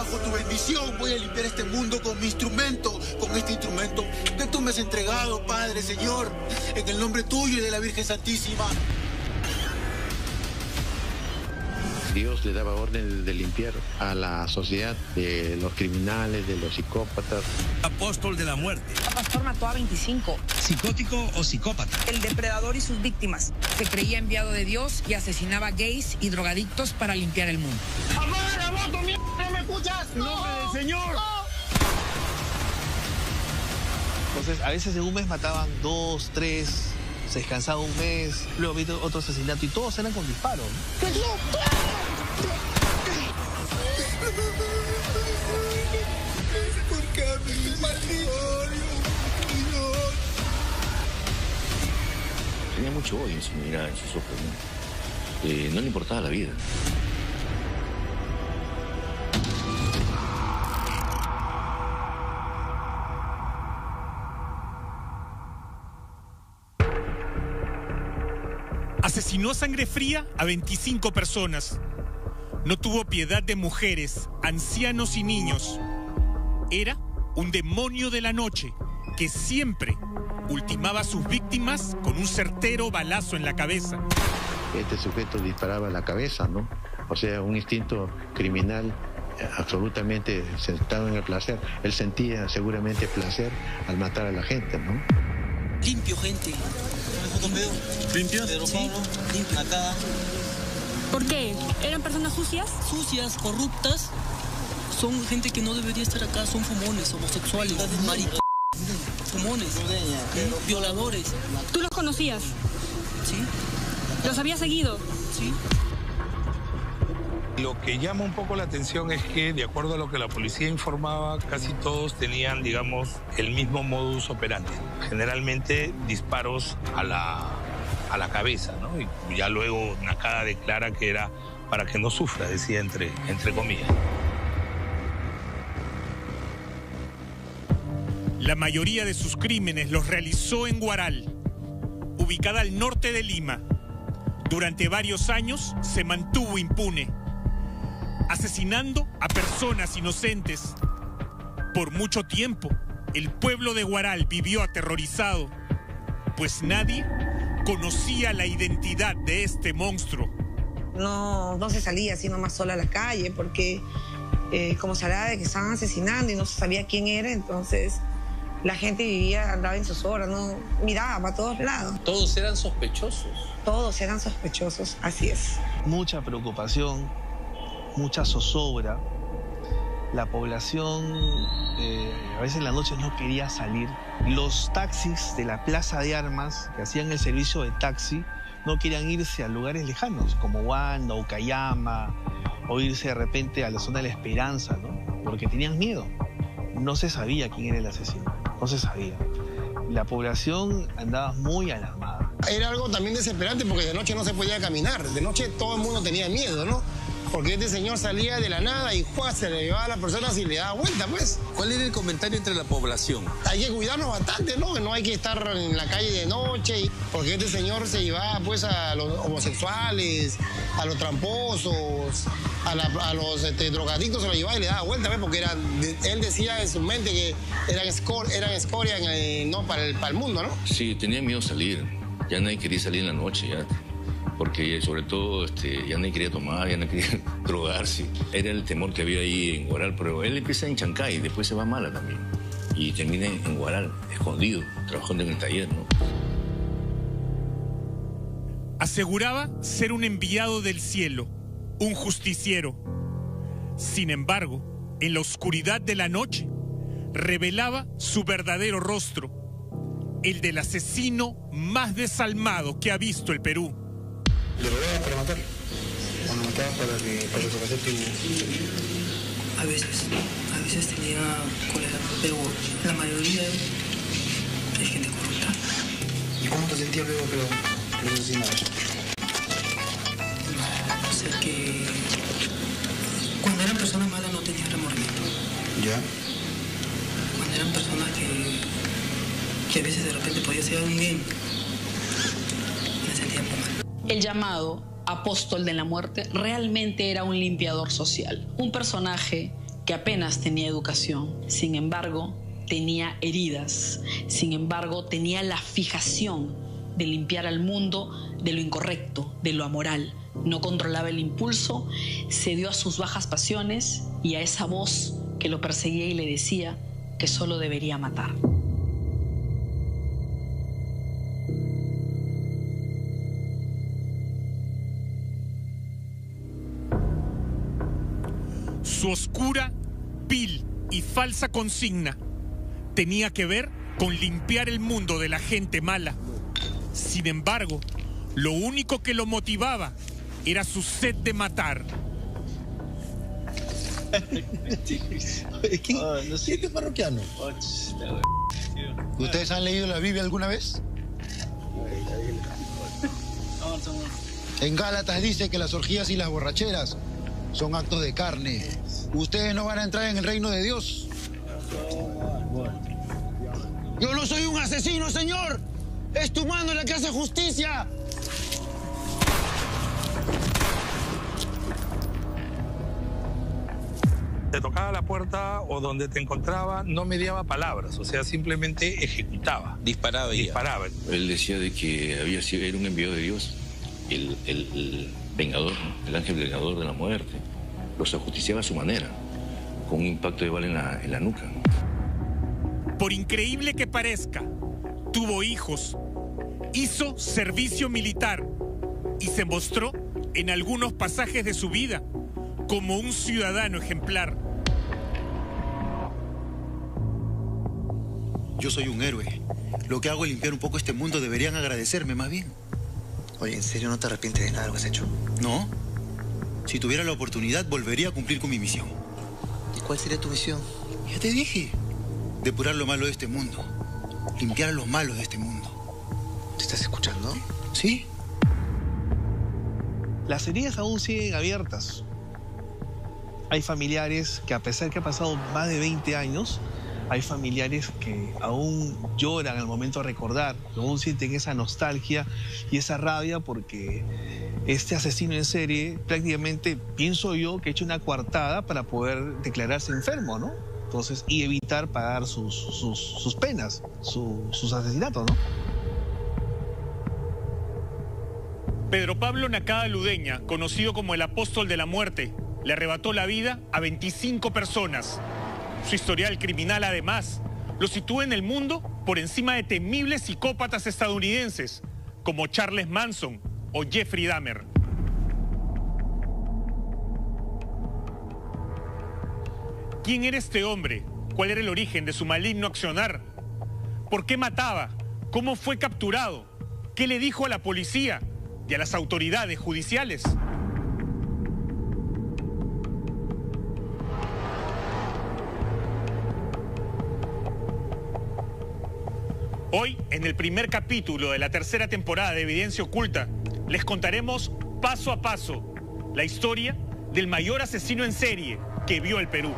bajo tu bendición voy a limpiar este mundo con mi instrumento, con este instrumento que tú me has entregado, Padre, Señor, en el nombre tuyo y de la Virgen Santísima. Dios le daba orden de limpiar a la sociedad de los criminales, de los psicópatas. Apóstol de la muerte. El pastor mató a 25. ¿Psicótico o psicópata? El depredador y sus víctimas. Se creía enviado de Dios y asesinaba gays y drogadictos para limpiar el mundo. ¡Apaga la moto, mierda! ¿No me escuchas? ¡En nombre del Señor! Entonces, a veces en un mes mataban 2, 3, se descansaba un mes, luego había otro asesinato y todos eran con disparos, ¿no? ¿Por qué me maldito? Tenía mucho odio en su mirada, en sus ojos, ¿no? No le importaba la vida. Asesinó a sangre fría a 25 personas. No tuvo piedad de mujeres, ancianos y niños. Era un demonio de la noche que siempre ultimaba a sus víctimas con un certero balazo en la cabeza. Este sujeto disparaba a la cabeza, ¿no? O sea, un instinto criminal absolutamente centrado en el placer. Él sentía seguramente placer al matar a la gente, ¿no? Limpio, gente. ¿Limpio? Pedro Pablo, limpio acá. ¿Por qué? ¿Eran personas sucias? Sucias, corruptas. Son gente que no debería estar acá. Son fumones, homosexuales, maricas, fumones, violadores. ¿Tú los conocías? ¿Sí? ¿Los habías seguido? Sí. Lo que llama un poco la atención es que, de acuerdo a lo que la policía informaba, casi todos tenían, digamos, el mismo modus operandi. Generalmente disparos a la cabeza, ¿no? Y ya luego Nakada declara que era para que no sufra, decía entre comillas. La mayoría de sus crímenes los realizó en Huaral, ubicada al norte de Lima. Durante varios años se mantuvo impune, asesinando a personas inocentes. Por mucho tiempo, el pueblo de Huaral vivió aterrorizado, pues nadie conocía la identidad de este monstruo. No se salía así nomás sola a la calle porque como se hablaba de que estaban asesinando y no se sabía quién era, entonces la gente andaba en sus horas, no miraba para todos lados. ¿Todos eran sospechosos? Todos eran sospechosos, así es. Mucha preocupación, mucha zozobra. La población a veces en la noche no quería salir. Los taxis de la Plaza de Armas, que hacían el servicio de taxi, no querían irse a lugares lejanos, como Wanda, Ucayama, o irse de repente a la zona de La Esperanza, ¿no? Porque tenían miedo. No se sabía quién era el asesino, no se sabía. La población andaba muy alarmada. Era algo también desesperante porque de noche no se podía caminar. De noche todo el mundo tenía miedo, ¿no? Porque este señor salía de la nada y ¡juá! Se le llevaba a las personas y le daba vuelta, pues. ¿Cuál era el comentario entre la población? Hay que cuidarnos bastante, ¿no? Que no hay que estar en la calle de noche, porque este señor se llevaba, pues, a los homosexuales, a los tramposos, a los drogadictos, se los llevaba y le daba vuelta, ¿ves? Porque él decía en su mente que eran escoria ¿no? para el mundo, ¿no? Sí, tenía miedo de salir. Ya nadie quería salir en la noche, ya. Porque sobre todo ya nadie quería tomar, ya nadie quería drogarse. Era el temor que había ahí en Huaral, pero él empieza en Chancay, después se va a Mala también. Y termina en Huaral, escondido, trabajando en el taller, ¿no? Aseguraba ser un enviado del cielo, un justiciero. Sin embargo, en la oscuridad de la noche, revelaba su verdadero rostro, el del asesino más desalmado que ha visto el Perú. ¿Le robabas para matar? ¿O no matabas para satisfacer tu...? A veces tenía cólera, pero la mayoría es gente corrupta. ¿Y cómo te sentías luego que lo asesinabas? O sea que cuando eran personas malas no tenía remordimiento. ¿Ya? Cuando eran personas que a veces de repente podía hacer un bien, me sentía muy mal. El llamado apóstol de la muerte realmente era un limpiador social, un personaje que apenas tenía educación. Sin embargo, tenía heridas. Sin embargo, tenía la fijación de limpiar al mundo de lo incorrecto, de lo amoral. No controlaba el impulso, cedió a sus bajas pasiones y a esa voz que lo perseguía y le decía que solo debería matar. Su oscura, vil y falsa consigna tenía que ver con limpiar el mundo de la gente mala. Sin embargo, lo único que lo motivaba era su sed de matar. ¿Quién es parroquiano? ¿Ustedes han leído la Biblia alguna vez? En Gálatas dice que las orgías y las borracheras son actos de carne. Ustedes no van a entrar en el reino de Dios. Yo no soy un asesino, señor. Es tu mano la que hace justicia. Te tocaba la puerta o donde te encontraba, no mediaba palabras, o sea, simplemente ejecutaba. Disparaba. Él decía de que era un enviado de Dios, el vengador, el ángel vengador de la muerte. Los ajusticiaba a su manera, con un impacto de bala en la nuca. Por increíble que parezca, tuvo hijos, hizo servicio militar y se mostró en algunos pasajes de su vida como un ciudadano ejemplar. Yo soy un héroe. Lo que hago es limpiar un poco este mundo. Deberían agradecerme más bien. Oye, ¿en serio no te arrepientes de nada de lo que has hecho? No. Si tuviera la oportunidad, volvería a cumplir con mi misión. ¿Y cuál sería tu misión? Ya te dije. Depurar lo malo de este mundo. Limpiar a los malos de este mundo. ¿Te estás escuchando? Sí. Las heridas aún siguen abiertas. Hay familiares que, a pesar que ha pasado más de 20 años, hay familiares que aún lloran al momento de recordar, aún sienten esa nostalgia y esa rabia porque este asesino en serie prácticamente, pienso yo, que ha hecho una coartada para poder declararse enfermo, ¿no? Entonces, y evitar pagar sus penas, sus asesinatos, ¿no? Pedro Pablo Nakada Ludeña, conocido como el apóstol de la muerte, le arrebató la vida a 25 personas. Su historial criminal, además, lo sitúa en el mundo por encima de temibles psicópatas estadounidenses como Charles Manson o Jeffrey Dahmer. ¿Quién era este hombre? ¿Cuál era el origen de su maligno accionar? ¿Por qué mataba? ¿Cómo fue capturado? ¿Qué le dijo a la policía y a las autoridades judiciales? Hoy, en el primer capítulo de la tercera temporada de Evidencia Oculta, les contaremos paso a paso la historia del mayor asesino en serie que vio el Perú.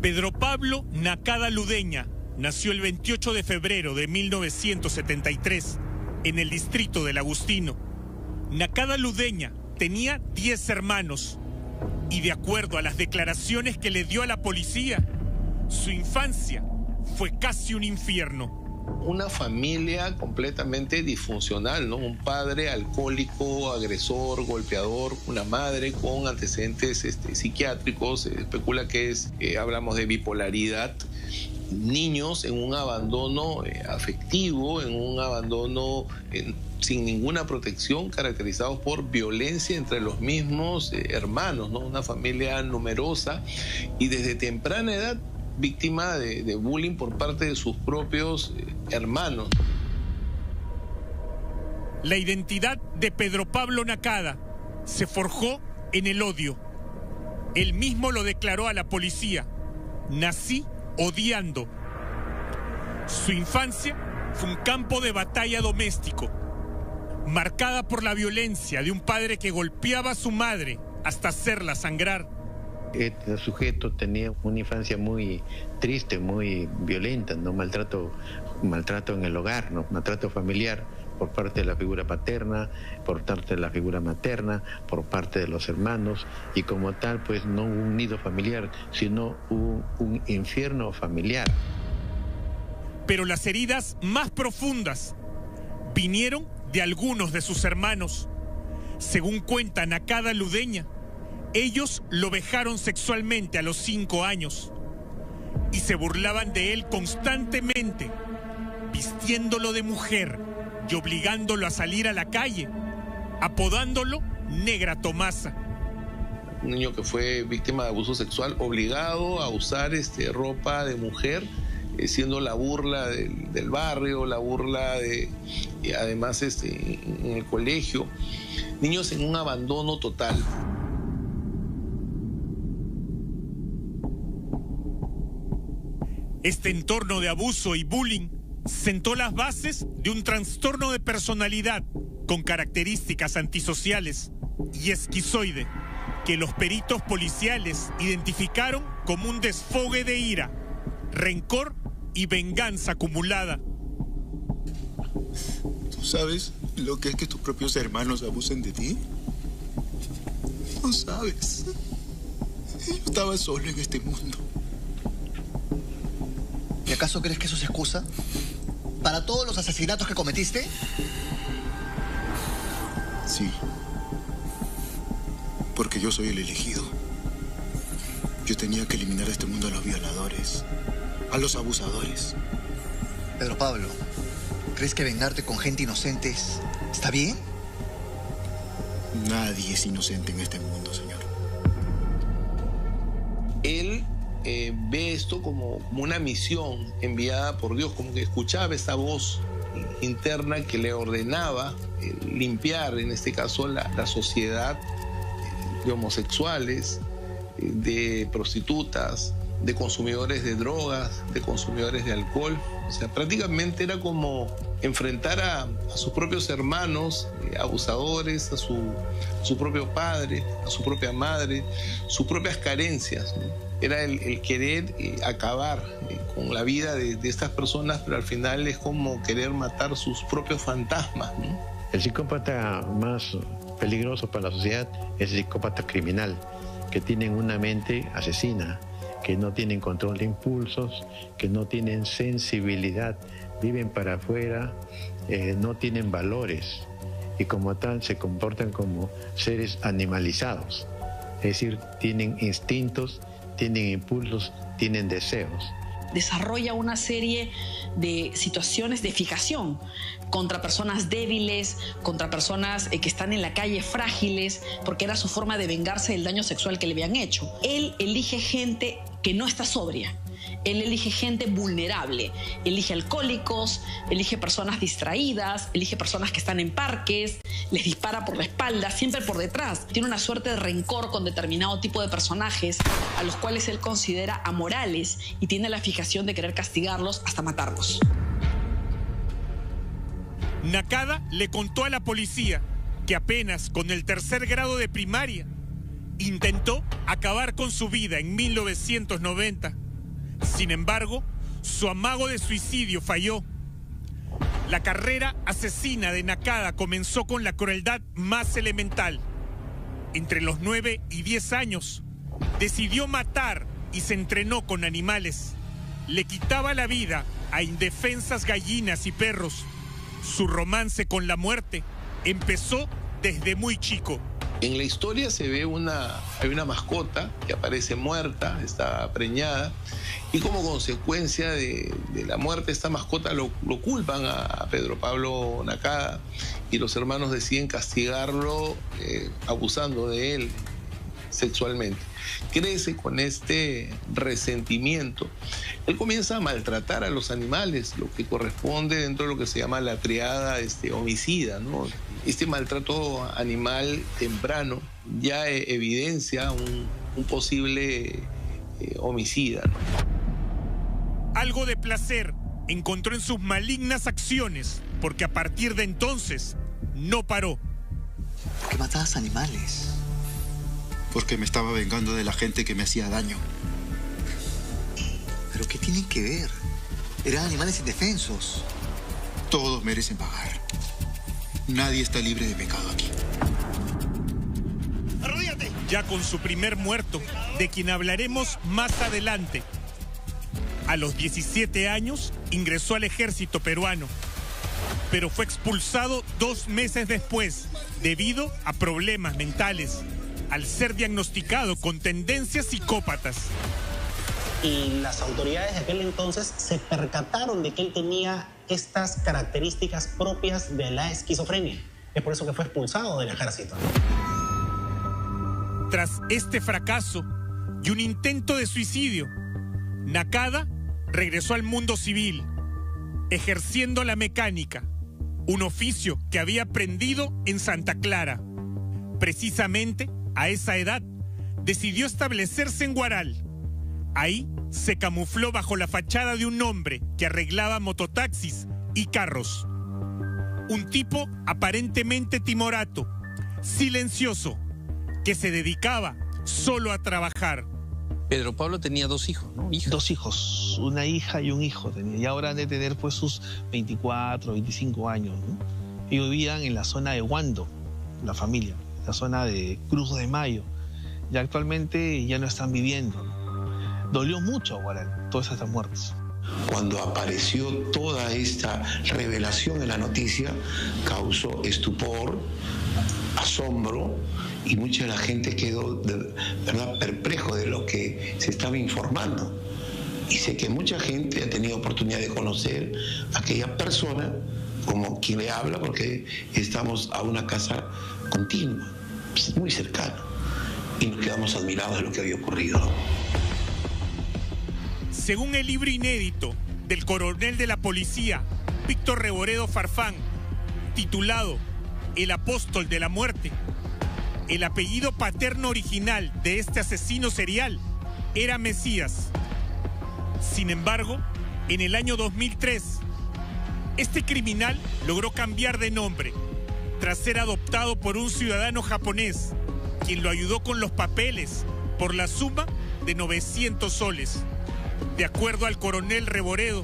Pedro Pablo Nakada Ludeña nació el 28 de febrero de 1973 en el distrito del Agustino. Nakada Ludeña tenía 10 hermanos y, de acuerdo a las declaraciones que le dio a la policía, su infancia fue casi un infierno. Una familia completamente disfuncional, ¿no? Un padre alcohólico, agresor, golpeador, una madre con antecedentes psiquiátricos, se especula que hablamos de bipolaridad, niños en un abandono afectivo, en un abandono sin ninguna protección, caracterizados por violencia entre los mismos hermanos, ¿no? Una familia numerosa y desde temprana edad víctima de bullying por parte de sus propios hermanos. La identidad de Pedro Pablo Nakada se forjó en el odio. Él mismo lo declaró a la policía: nací odiando. Su infancia fue un campo de batalla doméstico, marcada por la violencia de un padre que golpeaba a su madre hasta hacerla sangrar. Este sujeto tenía una infancia muy triste, muy violenta, ¿no? Maltrato en el hogar, ¿no? Maltrato familiar, por parte de la figura paterna, por parte de la figura materna, por parte de los hermanos, y como tal, pues no hubo un nido familiar, sino hubo un infierno familiar. Pero las heridas más profundas vinieron de algunos de sus hermanos. Según cuenta Nakada Ludeña, ellos lo vejaron sexualmente a los 5 años y se burlaban de él constantemente, vistiéndolo de mujer y obligándolo a salir a la calle, apodándolo Negra Tomasa. Un niño que fue víctima de abuso sexual, obligado a usar ropa de mujer, siendo la burla del barrio, la burla además en el colegio. Niños en un abandono total. Este entorno de abuso y bullying sentó las bases de un trastorno de personalidad con características antisociales y esquizoide, que los peritos policiales identificaron como un desfogue de ira, rencor y venganza acumulada. ¿Tú sabes lo que es que tus propios hermanos abusen de ti? No sabes. Yo estaba solo en este mundo. ¿Y acaso crees que eso es excusa para todos los asesinatos que cometiste? Sí. Porque yo soy el elegido. Yo tenía que eliminar de este mundo a los violadores, a los abusadores. Pedro Pablo, ¿crees que vengarte con gente inocente está bien? Nadie es inocente en este mundo, señor. Él ve esto como una misión enviada por Dios, como que escuchaba esta voz interna que le ordenaba limpiar, en este caso, la sociedad de homosexuales, de prostitutas, de consumidores de drogas, de consumidores de alcohol. O sea, prácticamente era como enfrentar a sus propios hermanos abusadores, a su propio padre, a su propia madre, sus propias carencias, ¿no? Era el querer acabar con la vida de estas personas, pero al final es como querer matar sus propios fantasmas, ¿no? El psicópata más peligroso para la sociedad es el psicópata criminal, que tienen una mente asesina, que no tienen control de impulsos, que no tienen sensibilidad, viven para afuera, no tienen valores y como tal se comportan como seres animalizados. Es decir, tienen instintos, tienen impulsos, tienen deseos. Desarrolla una serie de situaciones de fijación contra personas débiles, contra personas que están en la calle frágiles, porque era su forma de vengarse del daño sexual que le habían hecho. Él elige gente que no está sobria. Él elige gente vulnerable, elige alcohólicos, elige personas distraídas, elige personas que están en parques, les dispara por la espalda, siempre por detrás. Tiene una suerte de rencor con determinado tipo de personajes a los cuales él considera amorales y tiene la fijación de querer castigarlos hasta matarlos. Nakada le contó a la policía que apenas con el 3er grado de primaria intentó acabar con su vida en 1990. Sin embargo, su amago de suicidio falló. La carrera asesina de Nakada comenzó con la crueldad más elemental. Entre los 9 y 10 años, decidió matar y se entrenó con animales. Le quitaba la vida a indefensas gallinas y perros. Su romance con la muerte empezó desde muy chico. En la historia se ve hay una mascota que aparece muerta, está preñada, y como consecuencia de la muerte de esta mascota lo culpan a Pedro Pablo Nakada y los hermanos deciden castigarlo abusando de él sexualmente. Crece con este resentimiento. Él comienza a maltratar a los animales, lo que corresponde dentro de lo que se llama la triada homicida, ¿no? Este maltrato animal temprano ya evidencia un posible homicida, ¿no? Algo de placer encontró en sus malignas acciones, porque a partir de entonces no paró. ¿Por qué matabas animales? Porque me estaba vengando de la gente que me hacía daño. ¿Pero qué tienen que ver? Eran animales indefensos. Todos merecen pagar. Nadie está libre de pecado aquí. ¡Arrodíllate! Ya con su primer muerto, de quien hablaremos más adelante. A los 17 años ingresó al ejército peruano, pero fue expulsado 2 meses después debido a problemas mentales, al ser diagnosticado con tendencias psicópatas. Y las autoridades de aquel entonces se percataron de que él tenía estas características propias de la esquizofrenia. Es por eso que fue expulsado del ejército. Tras este fracaso y un intento de suicidio, Nakada regresó al mundo civil, ejerciendo la mecánica, un oficio que había aprendido en Santa Clara. Precisamente a esa edad decidió establecerse en Huaral. Ahí se camufló bajo la fachada de un hombre que arreglaba mototaxis y carros. Un tipo aparentemente timorato, silencioso, que se dedicaba solo a trabajar. Pedro Pablo tenía 2 hijos, ¿no? 2 hijos, una hija y un hijo tenía. Y ahora han de tener pues sus 24, 25 años, ¿no? Ellos vivían en la zona de Huando, la familia, la zona de Cruz de Mayo. Y actualmente ya no están viviendo, ¿no? Dolió mucho a Huaral todas estas muertes. Cuando apareció toda esta revelación en la noticia, causó estupor, asombro, y mucha de la gente quedó de verdad perplejo de lo que se estaba informando. Y sé que mucha gente ha tenido oportunidad de conocer a aquella persona como quien le habla, porque estamos a una casa continua, muy cercana, y nos quedamos admirados de lo que había ocurrido. Según el libro inédito del coronel de la policía, Víctor Reboredo Farfán, titulado El Apóstol de la Muerte, el apellido paterno original de este asesino serial era Mesías. Sin embargo, en el año 2003, este criminal logró cambiar de nombre tras ser adoptado por un ciudadano japonés, quien lo ayudó con los papeles por la suma de 900 soles. De acuerdo al coronel Reboredo,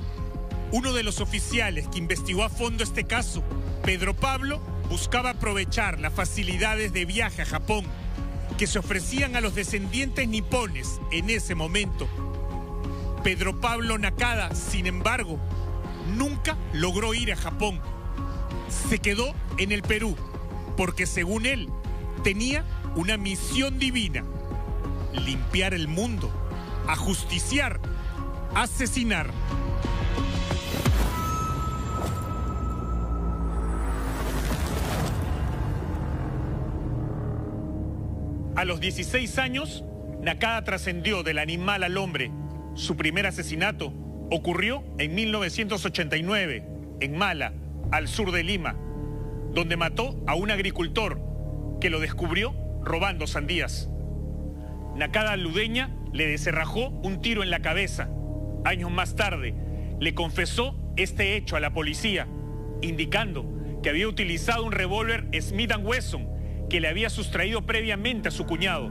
uno de los oficiales que investigó a fondo este caso, Pedro Pablo buscaba aprovechar las facilidades de viaje a Japón que se ofrecían a los descendientes nipones en ese momento. Pedro Pablo Nakada, sin embargo, nunca logró ir a Japón. Se quedó en el Perú porque, según él, tenía una misión divina: limpiar el mundo, ajusticiar, asesinar. A los 16 años, Nakada trascendió del animal al hombre. Su primer asesinato ocurrió en 1989, en Mala, al sur de Lima, donde mató a un agricultor que lo descubrió robando sandías. Nakada Ludeña le descerrajó un tiro en la cabeza. Años más tarde, le confesó este hecho a la policía, indicando que había utilizado un revólver Smith & Wesson que le había sustraído previamente a su cuñado.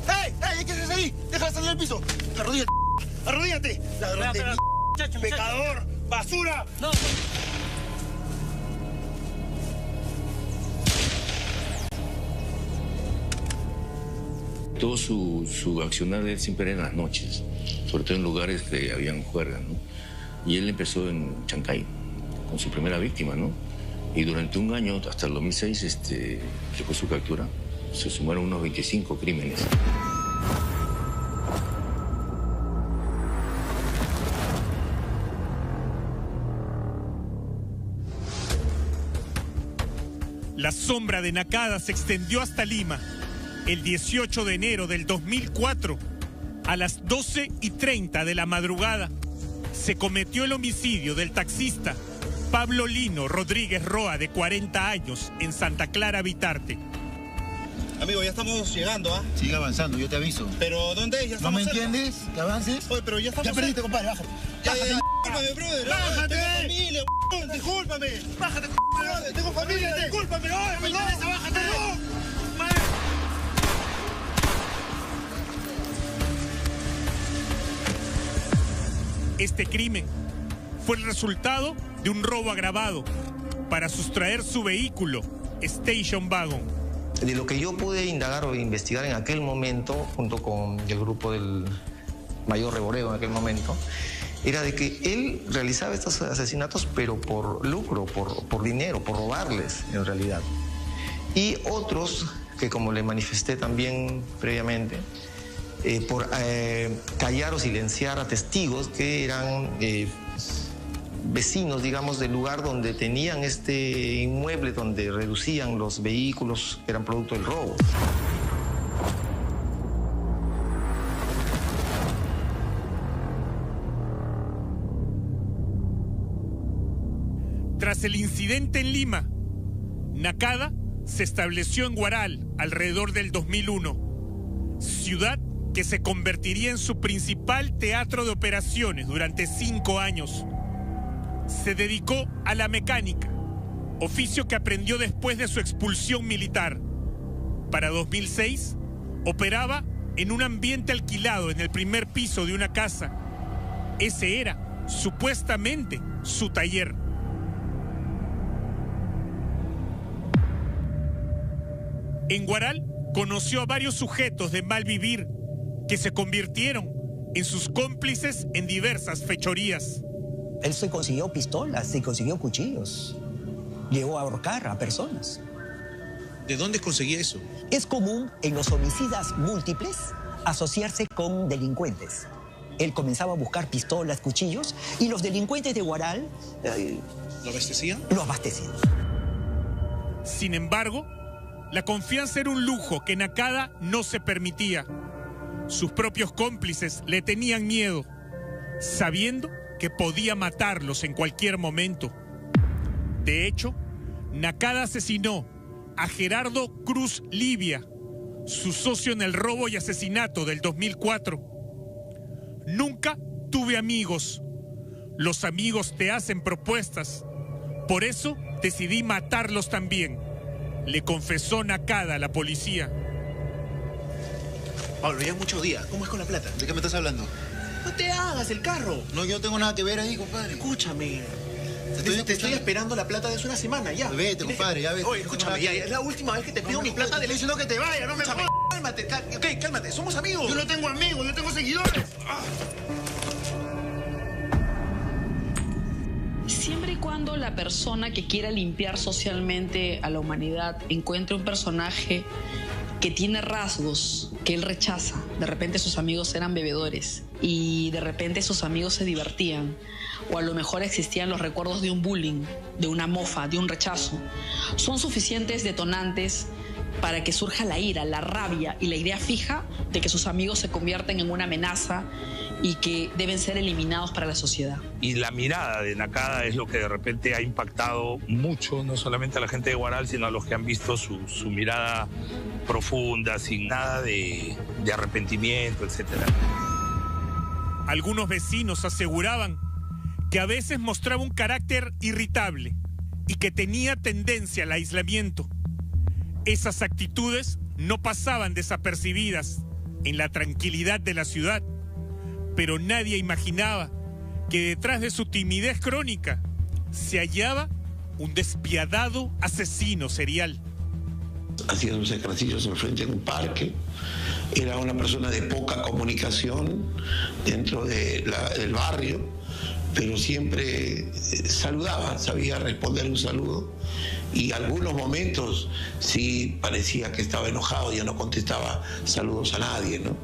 ¡Hey! ¡Hey! ¿Qué haces ahí? ¡Deja de salir al piso! ¡Arrodíllate! ¡Arrodíllate! ¡Ladrón de muchacho, ¡pecador! ¡Basura! ¡No! Todo su accionar de él siempre era en las noches, sobre todo en lugares que habían juergas, ¿no? Y él empezó en Chancay, con su primera víctima, ¿no? Y durante un año, hasta el 2006, que fue su captura, se sumaron unos 25 crímenes. La sombra de Nakada se extendió hasta Lima. El 18 de enero del 2004, a las 12:30 de la madrugada, se cometió el homicidio del taxista Pablo Lino Rodríguez Roa, de 40 años, en Santa Clara, Vitarte. Amigo, ya estamos llegando, ¿ah? Sigue avanzando, yo te aviso. ¿Pero dónde es? Ya ¿No me cerca. entiendes? ¿Que avances? Oye, pero ya estamos Ya perdiste, compadre, bájate. Discúlpame, brother. ¡Bájate! Tengo familia, discúlpame. Bájate, brother. Tengo familia, discúlpame. Oye, me interesa, bájate. Este crimen fue el resultado de un robo agravado para sustraer su vehículo, Station Wagon. De lo que yo pude indagar o investigar en aquel momento, junto con el grupo del mayor Reboreo en aquel momento, era de que él realizaba estos asesinatos pero por lucro, por dinero, por robarles en realidad. Y otros que, como le manifesté también previamente, por callar o silenciar a testigos que eran vecinos, digamos, del lugar donde tenían este inmueble, donde reducían los vehículos que eran producto del robo. Tras el incidente en Lima, Nakada se estableció en Huaral alrededor del 2001, ciudad que se convertiría en su principal teatro de operaciones durante 5 años. Se dedicó a la mecánica, oficio que aprendió después de su expulsión militar. Para 2006, operaba en un ambiente alquilado en el primer piso de una casa. Ese era, supuestamente, su taller. En Huaral conoció a varios sujetos de mal vivir que se convirtieron en sus cómplices en diversas fechorías. Él se consiguió pistolas, se consiguió cuchillos, llegó a ahorcar a personas. ¿De dónde conseguía eso? Es común en los homicidas múltiples asociarse con delincuentes. Él comenzaba a buscar pistolas, cuchillos, y los delincuentes de Huaral... ¿Lo abastecían? Lo abastecían. Sin embargo, la confianza era un lujo que Nakada no se permitía. Sus propios cómplices le tenían miedo, sabiendo que podía matarlos en cualquier momento. De hecho, Nakada asesinó a Gerardo Cruz Livia, su socio en el robo y asesinato del 2004. Nunca tuve amigos. Los amigos te hacen propuestas. Por eso decidí matarlos también, le confesó Nakada a la policía. Pablo, ya muchos días. ¿Cómo es con la plata? ¿De qué me estás hablando? No te hagas el carro. No, yo no tengo nada que ver ahí, compadre. Escúchame. Te estoy esperando la plata de hace una semana ya. Vete, compadre, ya vete. Oye, escúchame, ya es la última vez que te pido mi plata de... Estoy diciendo que te vaya, no me jodas. Cálmate, ok, cálmate, somos amigos. Yo no tengo amigos, yo tengo seguidores. Siempre y cuando la persona que quiera limpiar socialmente a la humanidad encuentre un personaje que tiene rasgos que él rechaza. De repente sus amigos eran bebedores y de repente sus amigos se divertían, o a lo mejor existían los recuerdos de un bullying, de una mofa, de un rechazo. Son suficientes detonantes para que surja la ira, la rabia y la idea fija de que sus amigos se convierten en una amenaza y que deben ser eliminados para la sociedad. Y la mirada de Nakada es lo que de repente ha impactado mucho, no solamente a la gente de Huaral, sino a los que han visto su mirada profunda, sin nada de arrepentimiento, etc. Algunos vecinos aseguraban que a veces mostraba un carácter irritable y que tenía tendencia al aislamiento. Esas actitudes no pasaban desapercibidas en la tranquilidad de la ciudad, pero nadie imaginaba que detrás de su timidez crónica se hallaba un despiadado asesino serial. Hacía sus ejercicios al frente de un parque, era una persona de poca comunicación dentro del barrio, pero siempre saludaba, sabía responder un saludo, y algunos momentos sí parecía que estaba enojado, ya no contestaba saludos a nadie, ¿no?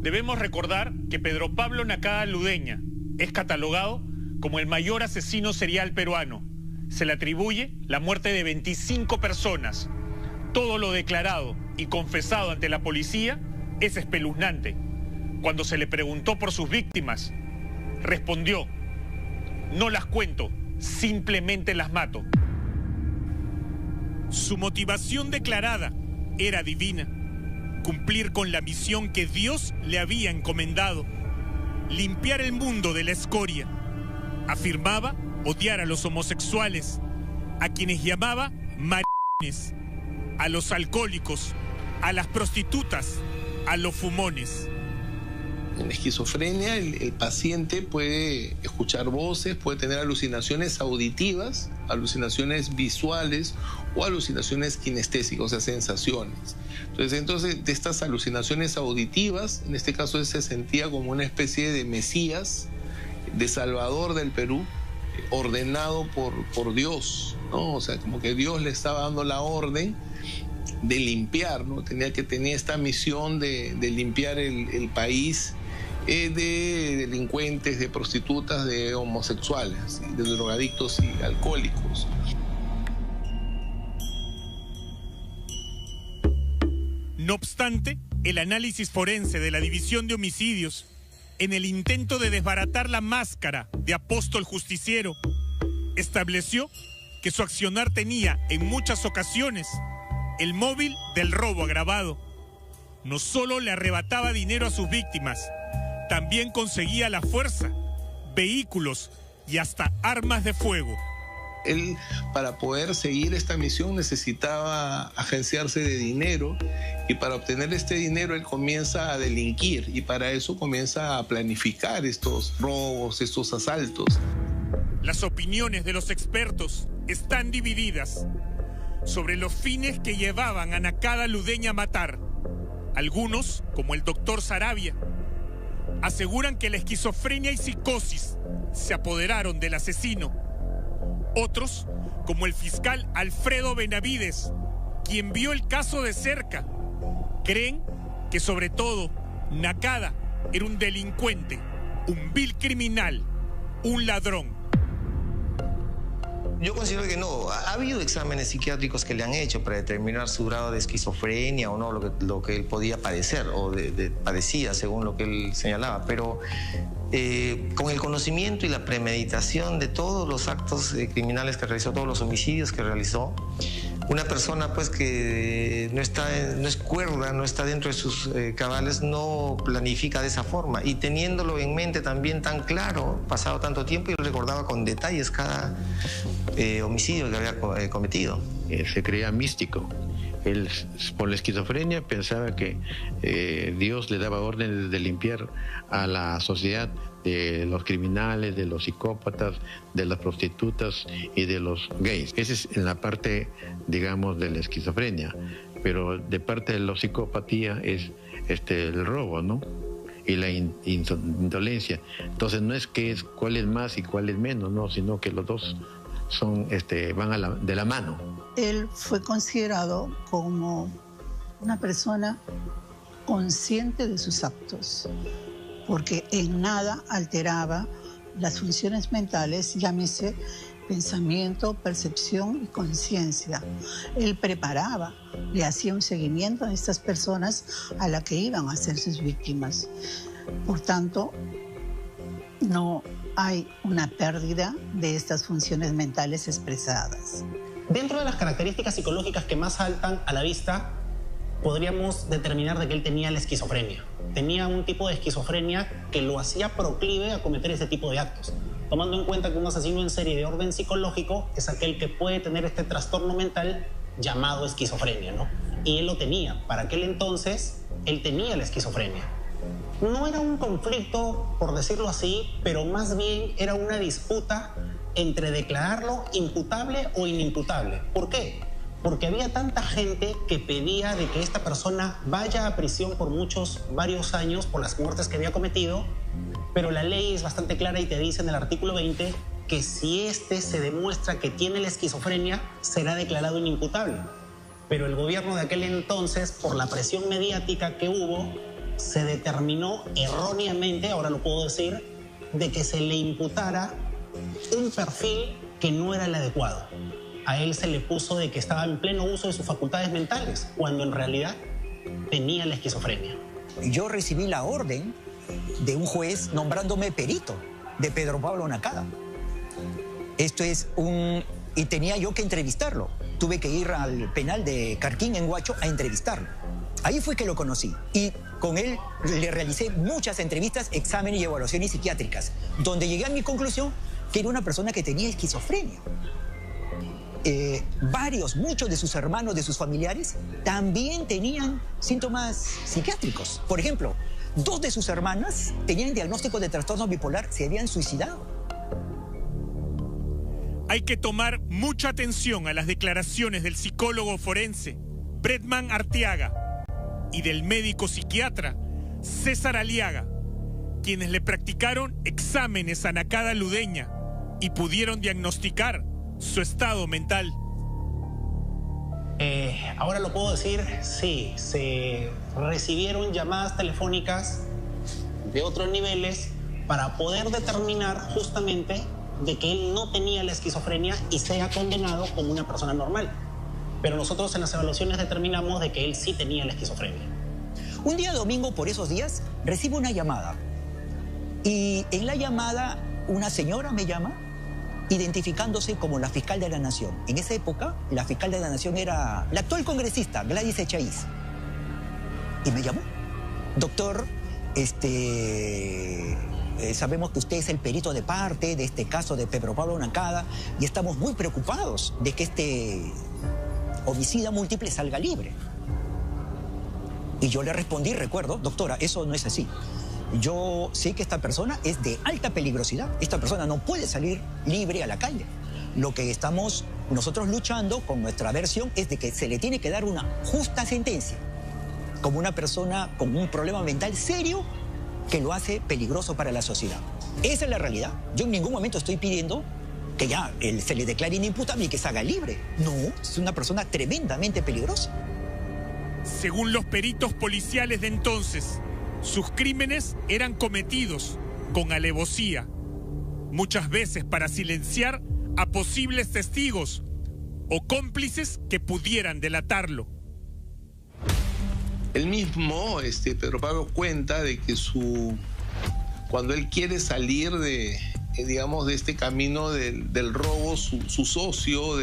Debemos recordar que Pedro Pablo Nakada Ludeña es catalogado como el mayor asesino serial peruano. Se le atribuye la muerte de 25 personas. Todo lo declarado y confesado ante la policía es espeluznante. Cuando se le preguntó por sus víctimas, respondió: no las cuento, simplemente las mato. Su motivación declarada era divina: cumplir con la misión que Dios le había encomendado, limpiar el mundo de la escoria. Afirmaba odiar a los homosexuales, a quienes llamaba maricones. a los alcohólicos, a las prostitutas, a los fumones. En la esquizofrenia el paciente puede escuchar voces, puede tener alucinaciones auditivas, alucinaciones visuales o alucinaciones kinestésicas, o sea, sensaciones. Entonces, de estas alucinaciones auditivas, en este caso él se sentía como una especie de Mesías, de Salvador del Perú, ordenado por Dios, ¿no? O sea, como que Dios le estaba dando la orden de limpiar, ¿no? Tenía esta misión de limpiar el país de delincuentes, de prostitutas, de homosexuales, de drogadictos y alcohólicos. No obstante, el análisis forense de la División de Homicidios, en el intento de desbaratar la máscara de apóstol justiciero, estableció que su accionar tenía, en muchas ocasiones, el móvil del robo agravado. No solo le arrebataba dinero a sus víctimas, también conseguía la fuerza, vehículos y hasta armas de fuego. Él, para poder seguir esta misión, necesitaba agenciarse de dinero, y para obtener este dinero él comienza a delinquir, y para eso comienza a planificar estos robos, estos asaltos. Las opiniones de los expertos están divididas sobre los fines que llevaban a Nakada Ludeña a matar. Algunos, como el doctor Sarabia, aseguran que la esquizofrenia y psicosis se apoderaron del asesino. Otros, como el fiscal Alfredo Benavides, quien vio el caso de cerca, creen que sobre todo Nakada era un delincuente, un vil criminal, un ladrón. Yo considero que no. Ha habido exámenes psiquiátricos que le han hecho para determinar su grado de esquizofrenia o no, lo que él podía padecer o padecía, según lo que él señalaba. Pero con el conocimiento y la premeditación de todos los actos criminales que realizó, todos los homicidios que realizó, una persona pues que no es cuerda, no está dentro de sus cabales, no planifica de esa forma. Y teniéndolo en mente también tan claro, pasado tanto tiempo, y recordaba con detalles cada homicidio que había cometido. Se creía místico. Él, por la esquizofrenia, pensaba que Dios le daba órdenes de limpiar a la sociedad de los criminales, de los psicópatas, de las prostitutas y de los gays. Esa es en la parte, digamos, de la esquizofrenia. Pero de parte de la psicopatía es el robo, ¿no? Y la indolencia. Entonces no es que cuál es más y cuál es menos, no, sino que los dos son, van de la mano. Él fue considerado como una persona consciente de sus actos, porque en nada alteraba las funciones mentales, llámese pensamiento, percepción y conciencia. Él preparaba, le hacía un seguimiento a estas personas a las que iban a ser sus víctimas. Por tanto, no hay una pérdida de estas funciones mentales expresadas. Dentro de las características psicológicas que más saltan a la vista, podríamos determinar de que él tenía la esquizofrenia. Tenía un tipo de esquizofrenia que lo hacía proclive a cometer ese tipo de actos. Tomando en cuenta que un asesino en serie de orden psicológico es aquel que puede tener este trastorno mental llamado esquizofrenia, ¿no? Y él lo tenía. Para aquel entonces, él tenía la esquizofrenia. No era un conflicto, por decirlo así, pero más bien era una disputa entre declararlo imputable o inimputable. ¿Por qué? Porque había tanta gente que pedía de que esta persona vaya a prisión por varios años por las muertes que había cometido, pero la ley es bastante clara y te dice en el artículo 20 que si se demuestra que tiene la esquizofrenia, será declarado inimputable. Pero el gobierno de aquel entonces, por la presión mediática que hubo, se determinó erróneamente, ahora lo puedo decir, de que se le imputara un perfil que no era el adecuado. A él se le puso de que estaba en pleno uso de sus facultades mentales, cuando en realidad tenía la esquizofrenia. Yo recibí la orden de un juez nombrándome perito de Pedro Pablo Nakada. Y tenía yo que entrevistarlo. Tuve que ir al penal de Carquín en Huacho a entrevistarlo. Ahí fue que lo conocí y con él le realicé muchas entrevistas, exámenes y evaluaciones psiquiátricas, donde llegué a mi conclusión que era una persona que tenía esquizofrenia. muchos de sus hermanos, de sus familiares, también tenían síntomas psiquiátricos. Por ejemplo, 2 de sus hermanas tenían diagnóstico de trastorno bipolar, se habían suicidado. Hay que tomar mucha atención a las declaraciones del psicólogo forense Bretman Arteaga y del médico psiquiatra César Aliaga, quienes le practicaron exámenes a Nakada Ludeña y pudieron diagnosticar su estado mental. Ahora lo puedo decir, sí, se recibieron llamadas telefónicas de otros niveles para poder determinar justamente de que él no tenía la esquizofrenia y sea condenado como una persona normal. Pero nosotros en las evaluaciones determinamos de que él sí tenía la esquizofrenia. Un día domingo, por esos días, recibo una llamada. Y en la llamada, una señora me llama identificándose como la fiscal de la Nación. En esa época, la fiscal de la Nación era la actual congresista, Gladys Echaíz. Y me llamó. Doctor, sabemos que usted es el perito de parte de este caso de Pedro Pablo Nakada y estamos muy preocupados de que este homicida múltiple salga libre. Y yo le respondí, recuerdo, doctora, eso no es así. Yo sé que esta persona es de alta peligrosidad. Esta persona no puede salir libre a la calle. Lo que estamos nosotros luchando con nuestra versión es de que se le tiene que dar una justa sentencia, como una persona con un problema mental serio que lo hace peligroso para la sociedad. Esa es la realidad. Yo en ningún momento estoy pidiendo que ya se le declare inimputable y que salga libre. No, es una persona tremendamente peligrosa. Según los peritos policiales de entonces, sus crímenes eran cometidos con alevosía, muchas veces para silenciar a posibles testigos o cómplices que pudieran delatarlo. El mismo Pedro Pablo cuenta de que cuando él quiere salir de este camino del robo, su socio,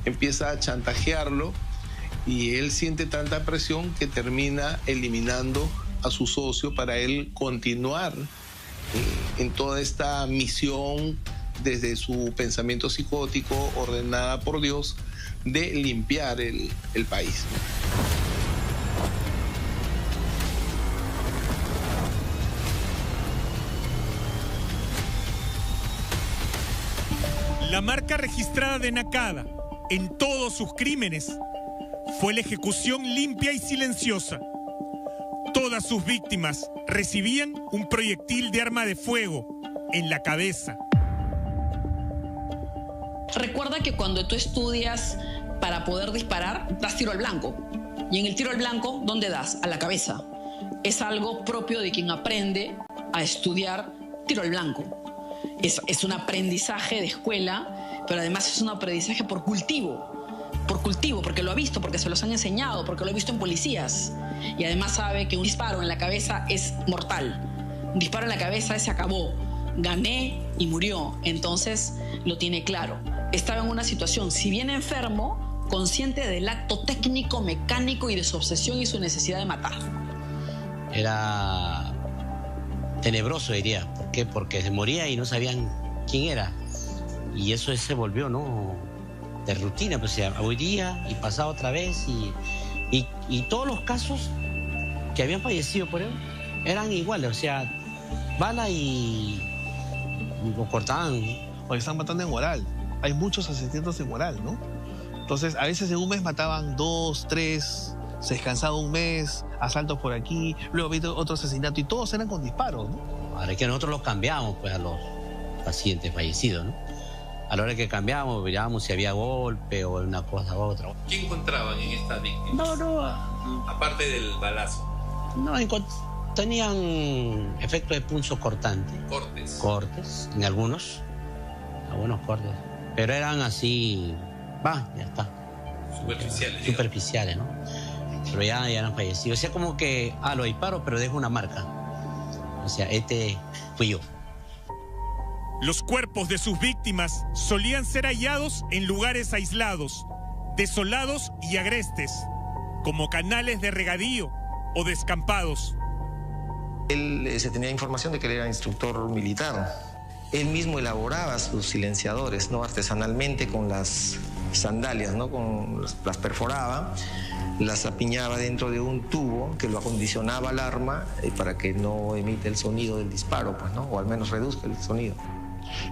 empieza a chantajearlo y él siente tanta presión que termina eliminando a su socio para él continuar en toda esta misión desde su pensamiento psicótico ordenada por Dios de limpiar el país. La marca registrada de Nakada en todos sus crímenes fue la ejecución limpia y silenciosa. Todas sus víctimas recibían un proyectil de arma de fuego en la cabeza. Recuerda que cuando tú estudias para poder disparar, das tiro al blanco. Y en el tiro al blanco, ¿dónde das? A la cabeza. Es algo propio de quien aprende a estudiar tiro al blanco. Es un aprendizaje de escuela, pero además es un aprendizaje por cultivo, porque lo ha visto, porque se los han enseñado, porque lo ha visto en policías. Y además sabe que un disparo en la cabeza es mortal. Un disparo en la cabeza se acabó. Gané y murió. Entonces lo tiene claro. Estaba en una situación, si bien enfermo, consciente del acto técnico, mecánico y de su obsesión y su necesidad de matar. Era tenebroso, diría. ¿Por qué? Porque se moría y no sabían quién era. Y eso se volvió, ¿no?, de rutina. Pues, o sea, hoy día y pasado otra vez. Y todos los casos que habían fallecido por él eran iguales. O sea, bala y lo cortaban. O están matando en Huaral. Hay muchos asesinatos en Huaral, ¿no? Entonces, a veces en un mes mataban 2, 3, se descansaba un mes, asaltos por aquí, luego había otro asesinato y todos eran con disparos, ¿no? Ahora es que nosotros los cambiamos, pues, a los pacientes fallecidos, ¿no? A la hora que cambiamos, mirábamos si había golpe o una cosa u otra. ¿Qué encontraban en esta víctima? No. Aparte del balazo. No, tenían efecto de punzo cortante. Cortes. Cortes, en algunos cortes. Pero eran así, ya está. Superficiales, ¿no? Pero ya eran fallecidos. O sea, como que, lo disparo, pero dejo una marca. O sea, fui yo. Los cuerpos de sus víctimas solían ser hallados en lugares aislados, desolados y agrestes, como canales de regadío o descampados. Él se tenía información de que él era instructor militar Él mismo elaboraba sus silenciadores, ¿no? Artesanalmente con las sandalias, ¿no? Las perforaba, las apiñaba dentro de un tubo que lo acondicionaba al arma para que no emite el sonido del disparo, pues, ¿no? O al menos reduzca el sonido.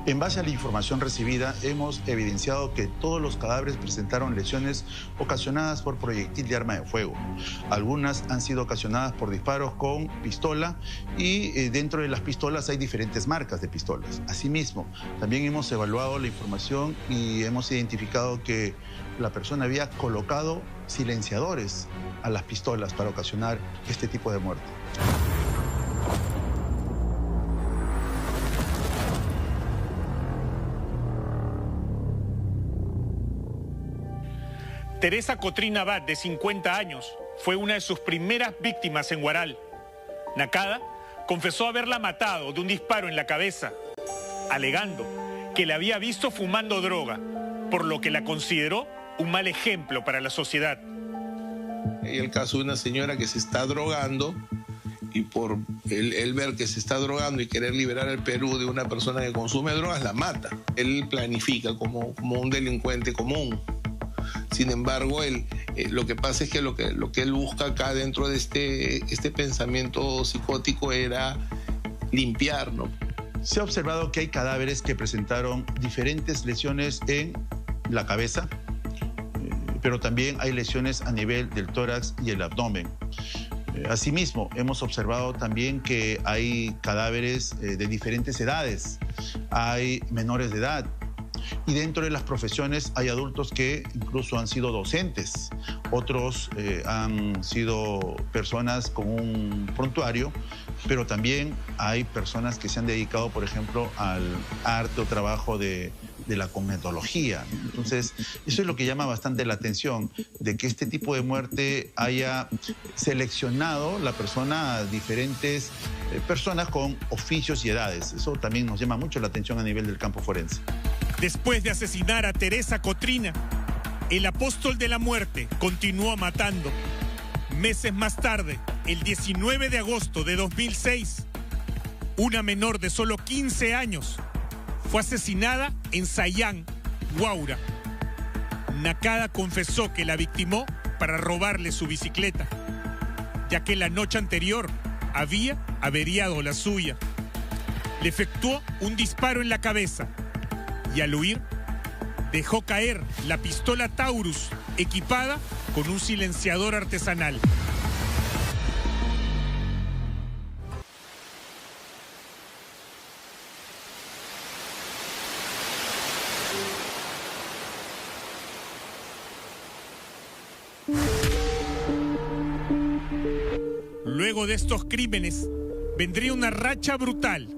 En base a la información recibida, hemos evidenciado que todos los cadáveres presentaron lesiones ocasionadas por proyectil de arma de fuego. Algunas han sido ocasionadas por disparos con pistola y dentro de las pistolas hay diferentes marcas de pistolas. Asimismo, también hemos evaluado la información y hemos identificado que la persona había colocado silenciadores a las pistolas para ocasionar este tipo de muerte. Teresa Cotrina Abad, de 50 años, fue una de sus primeras víctimas en Huaral. Nakada confesó haberla matado de un disparo en la cabeza, alegando que la había visto fumando droga, por lo que la consideró un mal ejemplo para la sociedad. Hay el caso de una señora que se está drogando y por él ver que se está drogando y querer liberar al Perú de una persona que consume drogas, la mata. Él planifica como un delincuente común. Sin embargo, lo que pasa es que lo que él busca acá dentro de este pensamiento psicótico era limpiar, ¿no? Se ha observado que hay cadáveres que presentaron diferentes lesiones en la cabeza, pero también hay lesiones a nivel del tórax y el abdomen. Asimismo, hemos observado también que hay cadáveres de diferentes edades, hay menores de edad. Y dentro de las profesiones hay adultos que incluso han sido docentes, otros han sido personas con un prontuario, pero también hay personas que se han dedicado, por ejemplo, al arte o trabajo de la cosmetología. Entonces, eso es lo que llama bastante la atención, de que este tipo de muerte haya seleccionado la persona a diferentes personas con oficios y edades. Eso también nos llama mucho la atención a nivel del campo forense. Después de asesinar a Teresa Cotrina, el apóstol de la muerte continuó matando. Meses más tarde, el 19 de agosto de 2006, una menor de solo 15 años fue asesinada en Sayán, Huaura. Nakada confesó que la victimó para robarle su bicicleta, ya que la noche anterior había averiado la suya. Le efectuó un disparo en la cabeza y al huir dejó caer la pistola Taurus equipada con un silenciador artesanal. Luego de estos crímenes vendría una racha brutal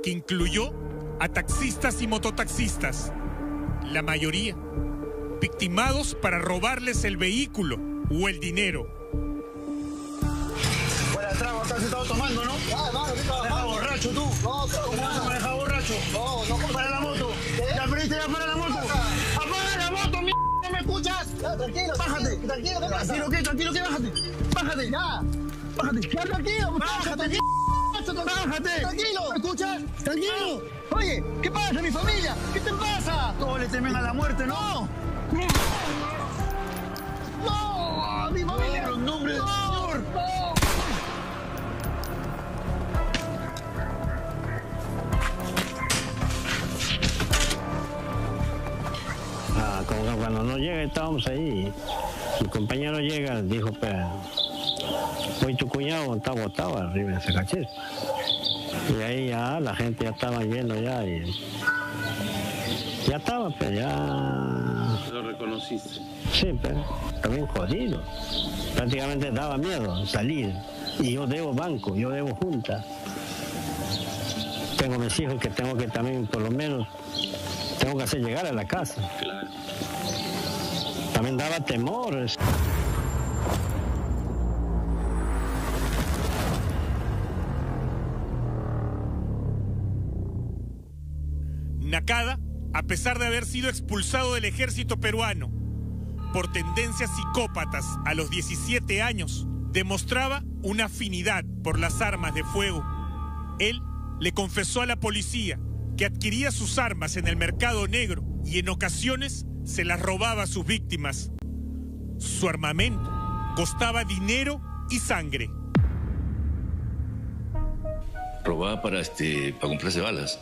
que incluyó a taxistas y mototaxistas, la mayoría victimados para robarles el vehículo o el dinero. Fuera de trago, estás estado tomando, ¿no? Ah, hermano, ¿qué estás manejado borracho tú? No, ¿cómo vas a manejar borracho? No, para la moto. ¿Ya perdiste ya para la moto? ¡Apaga la moto, mierda! ¿No me escuchas? Ya, tranquilo. Bájate. Tranquilo, ¿qué pasa? Tranquilo, ¿qué? Bájate. Bájate. Ya. Bájate. Ya, tranquilo. Bájate. Bájate. Tranquilo. ¿Me escuchas? Tranquilo. Oye, ¿qué pasa, mi familia? ¿Qué te pasa? Todos le temen a la muerte, ¿no? ¡No! ¡Mi familia! ¡En nombre del Señor! ¡No! Como que cuando no llega estábamos ahí. Mi compañero llega, dijo, pero hoy tu cuñado está botado arriba en ese cachete. Y ahí ya la gente ya estaba yendo ya y ya estaba, pero ya... ¿Lo reconociste? Sí, pero también jodido. Prácticamente daba miedo salir. Y yo debo banco, yo debo junta. Tengo mis hijos que tengo que también, por lo menos, tengo que hacer llegar a la casa. Claro. También daba temores. Nakada, a pesar de haber sido expulsado del ejército peruano por tendencias psicópatas a los 17 años, demostraba una afinidad por las armas de fuego. Él le confesó a la policía que adquiría sus armas en el mercado negro y en ocasiones se las robaba a sus víctimas. Su armamento costaba dinero y sangre. Robaba para comprarse balas.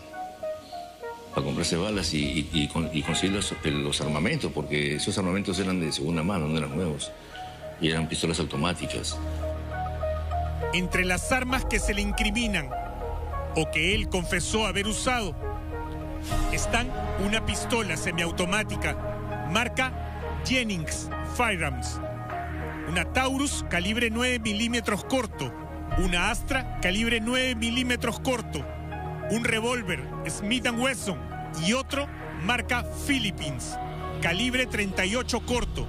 Para comprarse balas y conseguir los armamentos, porque esos armamentos eran de segunda mano, no eran nuevos. Y eran pistolas automáticas. Entre las armas que se le incriminan o que él confesó haber usado están una pistola semiautomática marca Jennings Firearms, una Taurus calibre 9 milímetros corto, una Astra calibre 9 milímetros corto, un revólver Smith & Wesson y otro marca Philippines, calibre 38 corto,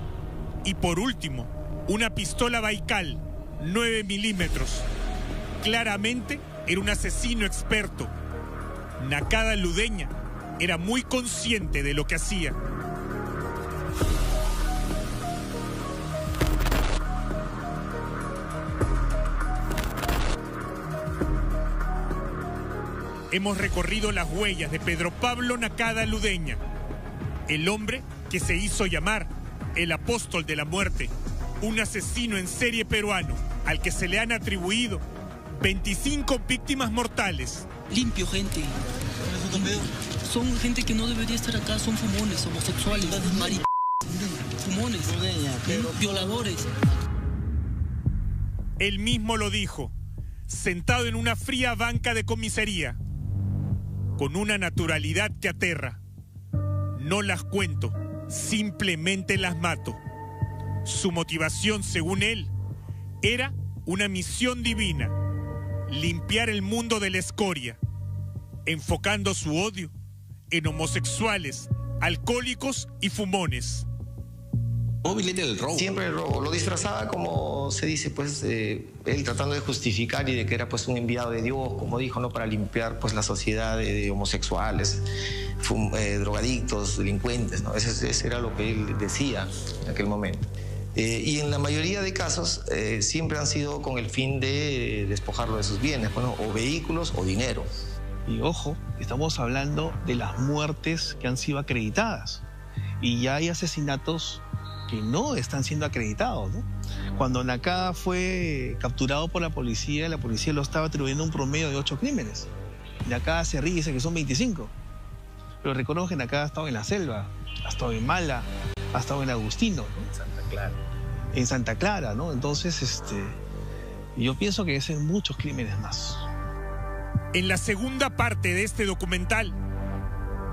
y por último, una pistola Baikal 9 milímetros. Claramente era un asesino experto. Nakada Ludeña era muy consciente de lo que hacía. Hemos recorrido las huellas de Pedro Pablo Nakada Ludeña, el hombre que se hizo llamar el apóstol de la muerte, un asesino en serie peruano al que se le han atribuido 25 víctimas mortales. Limpio, gente. Son gente que no debería estar acá, son fumones, homosexuales, fumones, violadores. Él mismo lo dijo, sentado en una fría banca de comisaría, con una naturalidad que aterra. No las cuento, simplemente las mato. Su motivación, según él, era una misión divina: limpiar el mundo de la escoria, enfocando su odio en homosexuales, alcohólicos y fumones. Siempre el robo. Lo disfrazaba, como se dice, pues, él tratando de justificar y de que era pues un enviado de Dios, como dijo, ¿no? Para limpiar pues la sociedad de homosexuales, drogadictos, delincuentes, ¿no? Ese era lo que él decía en aquel momento. Y en la mayoría de casos siempre han sido con el fin de despojarlo de sus bienes, bueno, o vehículos o dinero. Y ojo, estamos hablando de las muertes que han sido acreditadas. Y ya hay asesinatos que no están siendo acreditados, ¿no? Cuando Nakada fue capturado por la policía lo estaba atribuyendo un promedio de 8 crímenes. Nakada se ríe y dice que son 25. Pero reconozco que Nakada ha estado en la selva, ha estado en Mala, ha estado en Agustino, ¿no? En Santa Clara, ¿no? Entonces, yo pienso que es muchos crímenes más. En la segunda parte de este documental,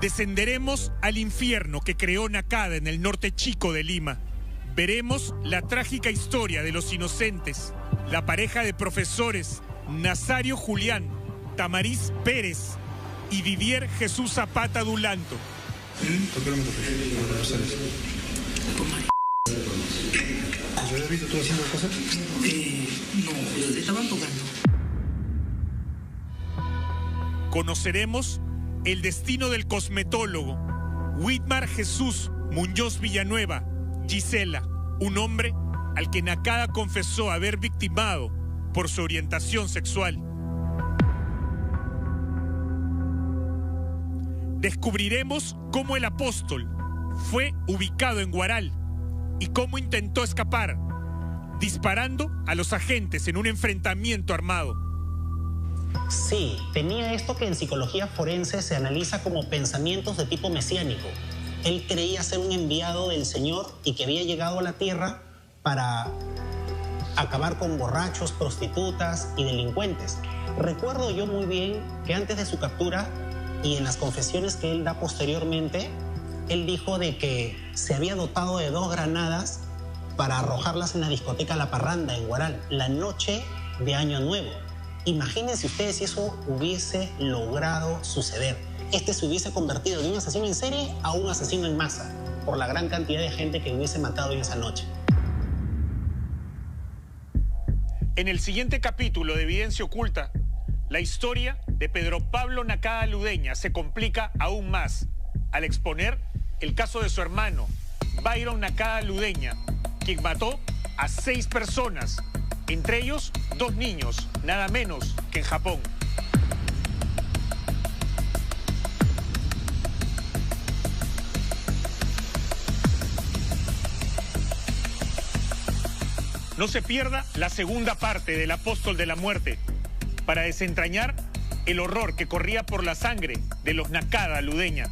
descenderemos al infierno que creó Nakada en el norte chico de Lima. Veremos la trágica historia de los inocentes, la pareja de profesores Nazario Julián, Tamariz Pérez y Didier Jesús Zapata Dulanto. ¿Por qué no me toques? ¿Lo habías visto tú haciendo cosas? No, le estaban tocando. Conoceremos el destino del cosmetólogo Whitmar Jesús Muñoz Villanueva, Gisela, un hombre al que Nakada confesó haber victimado por su orientación sexual. Descubriremos cómo el apóstol fue ubicado en Huaral y cómo intentó escapar, disparando a los agentes en un enfrentamiento armado. Sí, tenía esto que en psicología forense se analiza como pensamientos de tipo mesiánico. Él creía ser un enviado del Señor y que había llegado a la tierra para acabar con borrachos, prostitutas y delincuentes. Recuerdo yo muy bien que antes de su captura y en las confesiones que él da posteriormente, él dijo de que se había dotado de 2 granadas para arrojarlas en la discoteca La Parranda en Huaral, la noche de Año Nuevo. Imagínense ustedes si eso hubiese logrado suceder. Se hubiese convertido de un asesino en serie a un asesino en masa, por la gran cantidad de gente que hubiese matado en esa noche. En el siguiente capítulo de Evidencia Oculta, la historia de Pedro Pablo Nakada Ludeña se complica aún más al exponer el caso de su hermano, Byron Nakada Ludeña, quien mató a 6 personas, entre ellos 2 niños, nada menos que en Japón. No se pierda la segunda parte del Apóstol de la Muerte para desentrañar el horror que corría por la sangre de los Nakada Ludeña.